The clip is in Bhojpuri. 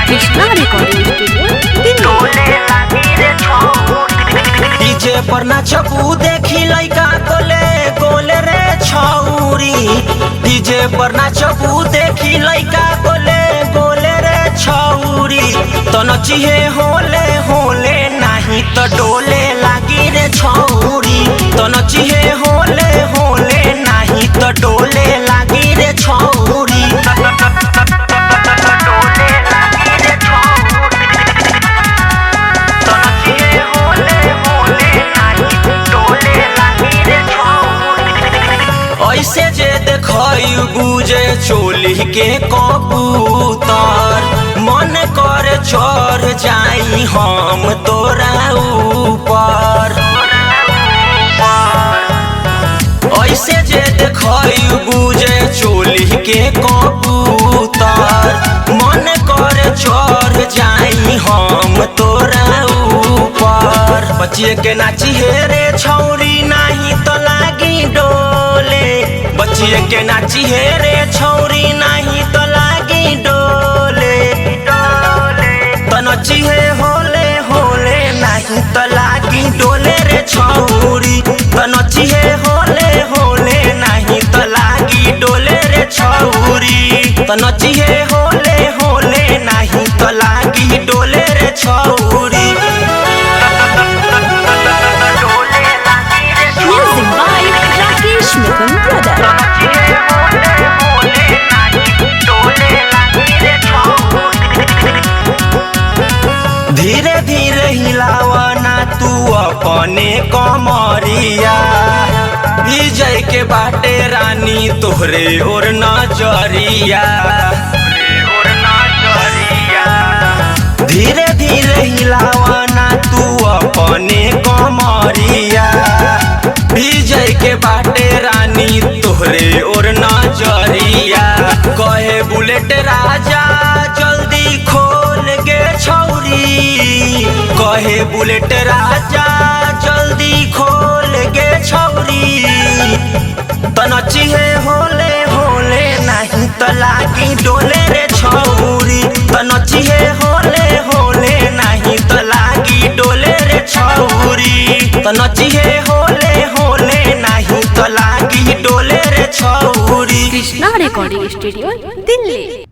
कृष्णा रिकॉर्डिंग स्टूडियो डीजे पर नाचबू देखी लइका गोले रे छौरी। डीजे पर नाचबू देखी लइका गोले रे छौरी। तो नचिहे होले होले नाही तो डोले लागी रे छौरी। तो नचिहे होले होले नाही तो डोले लागी रे छौरी। ऐसे जे देखई बुझे चोली के कबूतर मन कर चढ़ जाई हम तोरा ऊपर। ऐसे जे देखई बुझे चोली के कबूतर मन कर चढ़ जाई हम तोरा ऊपर। बचिए के नाची हे रे छौरी नाही तो लागी डोले। बचिए के नाची हे रे छौरी नहीं तो लागी डोले। तो नची हे होले होले नहीं तो लागी डोले रे छौरी। तो नची हे होले होले नहीं तो लागी डोले रे छौरी। तो नची हे होले होले नहीं तो लागी डोले रे छौरी। Music by Rakesh Mithun brother. धीरे धीरे हिलावना तू अपने कमरिया। विजय के बाटे रानी तोहरे और नजरिया। धीरे धीरे हिलावना तू अपने कमरिया। विजय के बाटे रानी तोहरे और नजरिया। कहे बुलेट राजा जल्दी खोल गे छौरी। कहे बुलेट राजा जल्दी खोल गे छौरी। तो नचिहे होले होले नहीं तो लागी डोले रे छौरी। तो नचिहे होले होले नहीं तो लागी डोले रे छौरी। तो नचिहे होले होले नहीं तो लागी डोले रे छौरी। Krishna recording studio Delhi.